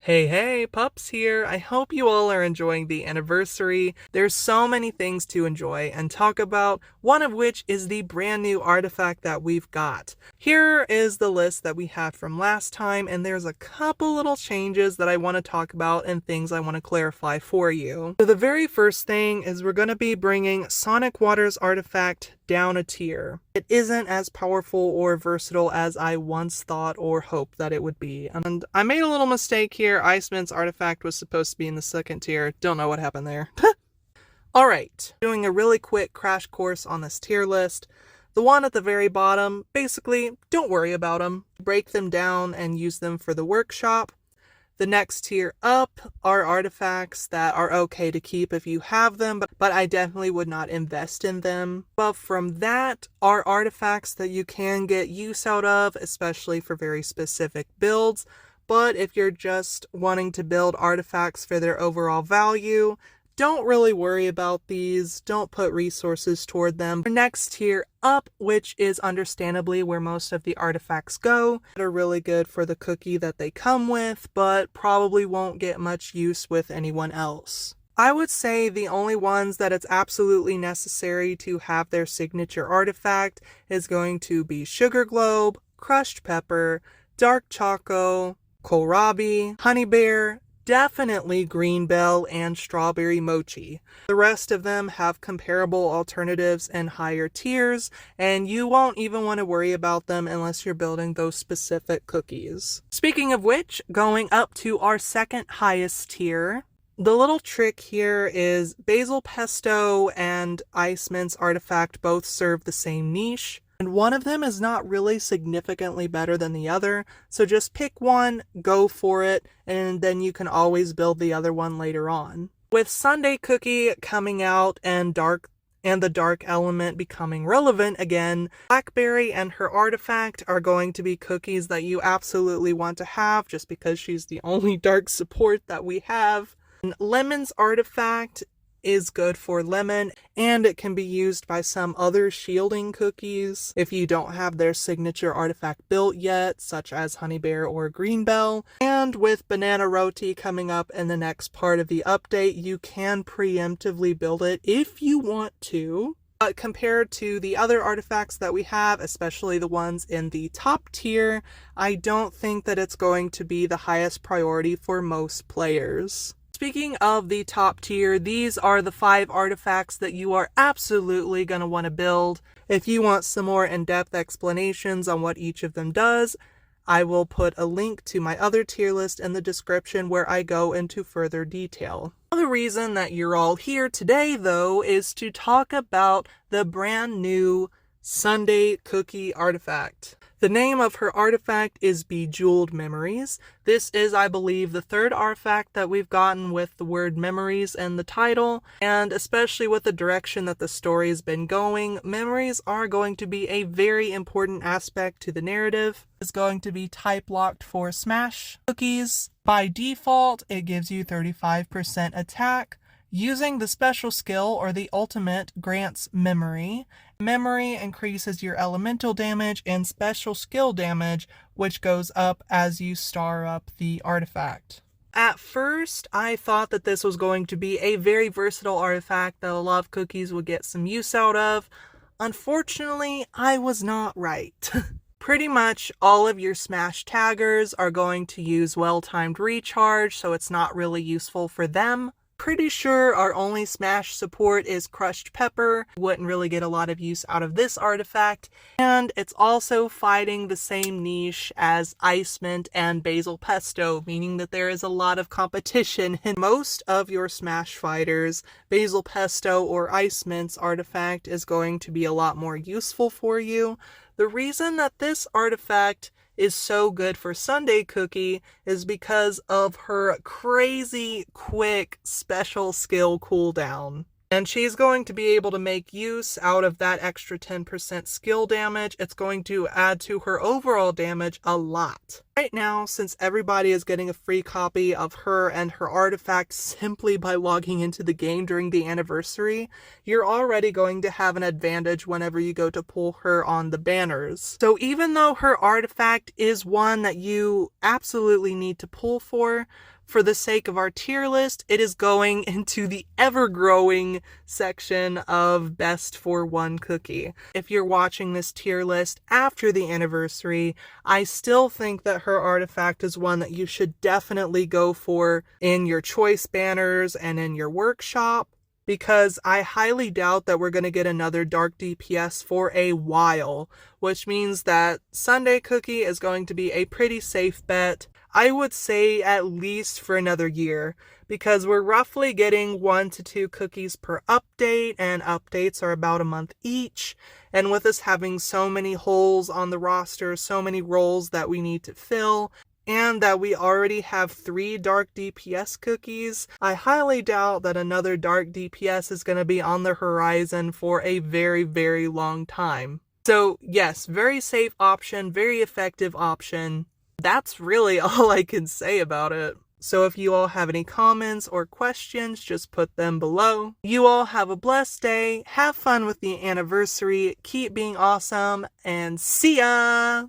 Hey, pups here. I hope you all are enjoying the anniversary. There's so many things to enjoy and talk about, one of which is the brand new artifact that we've got. Here is the list that we had from last time, and there's a couple little changes that I want to talk about and things I want to clarify for you. So the very first thing is we're going to be bringing Sonic Water's artifact down a tier. It isn't as powerful or versatile as I once thought or hoped that it would be. And I made a little mistake here. Iceman's artifact was supposed to be in the second tier. Don't know what happened there. Alright, doing a really quick crash course on this tier list. The one at the very bottom, basically, don't worry about them. Break them down and use them for the workshop. The next tier up are artifacts that are okay to keep if you have them, but I definitely would not invest in them. Above from that are artifacts that you can get use out of, especially for very specific builds. But if you're just wanting to build artifacts for their overall value, don't really worry about these. Don't put resources toward them. The next tier up, which is understandably where most of the artifacts go, are really good for the cookie that they come with, but probably won't get much use with anyone else. I would say the only ones that it's absolutely necessary to have their signature artifact is going to be Sugar Globe, Crushed Pepper, Dark Choco, Kohlrabi, Honey Bear, definitely Green Bell, and Strawberry Mochi. The rest of them have comparable alternatives and higher tiers, and you won't even want to worry about them unless you're building those specific cookies. Speaking of which, going up to our second highest tier, the little trick here is Basil Pesto and Ice Mint's artifact both serve the same niche. And one of them is not really significantly better than the other, so just pick one, go for it, and then you can always build the other one later on. With Sundae Cookie coming out and the dark element becoming relevant again, Blackberry and her artifact are going to be cookies that you absolutely want to have just because she's the only dark support that we have. And Lemon's artifact is good for Lemon, and it can be used by some other shielding cookies if you don't have their signature artifact built yet, such as Honey Bear or Green Bell. And with Banana Roti coming up in the next part of the update, you can preemptively build it if you want to. But compared to the other artifacts that we have, especially the ones in the top tier, I don't think that it's going to be the highest priority for most players. Speaking of the top tier, these are the 5 artifacts that you are absolutely going to want to build. If you want some more in-depth explanations on what each of them does, I will put a link to my other tier list in the description where I go into further detail. The reason that you're all here today, though, is to talk about the brand new Sundae Cookie artifact. The name of her artifact is Bejeweled Memories. This is, I believe, the third artifact that we've gotten with the word memories in the title, and especially with the direction that the story has been going, memories are going to be a very important aspect to the narrative. It's going to be type locked for Smash Cookies. By default, it gives you 35% attack. Using the special skill or the ultimate grants memory. Memory increases your elemental damage and special skill damage, which goes up as you star up the artifact. At first, I thought that this was going to be a very versatile artifact that a lot of cookies would get some use out of. Unfortunately, I was not right. Pretty much all of your Smash taggers are going to use well-timed recharge, so it's not really useful for them. Pretty sure our only Smash support is Crushed Pepper. Wouldn't really get a lot of use out of this artifact. And it's also fighting the same niche as Ice Mint and Basil Pesto, meaning that there is a lot of competition in most of your Smash fighters. Basil Pesto or Ice Mint's artifact is going to be a lot more useful for you. The reason that this artifact is so good for Sundae Cookie is because of her crazy quick special skill cooldown. And she's going to be able to make use out of that extra 10% skill damage. It's going to add to her overall damage a lot. Right now, since everybody is getting a free copy of her and her artifact simply by logging into the game during the anniversary, you're already going to have an advantage whenever you go to pull her on the banners. So even though her artifact is one that you absolutely need to pull for the sake of our tier list, it is going into the ever-growing section of best for one cookie. If you're watching this tier list after the anniversary, I still think that her artifact is one that you should definitely go for in your choice banners and in your workshop, because I highly doubt that we're going to get another dark DPS for a while, which means that Sundae Cookie is going to be a pretty safe bet. I would say at least for another year, because we're roughly getting 1 to 2 cookies per update, and updates are about a month each. And with us having so many holes on the roster, so many roles that we need to fill, and that we already have 3 dark DPS cookies, I highly doubt that another dark DPS is going to be on the horizon for a very, very long time. So yes, very safe option, very effective option. That's really all I can say about it. So if you all have any comments or questions, just put them below. You all have a blessed day, have fun with the anniversary, keep being awesome, and see ya!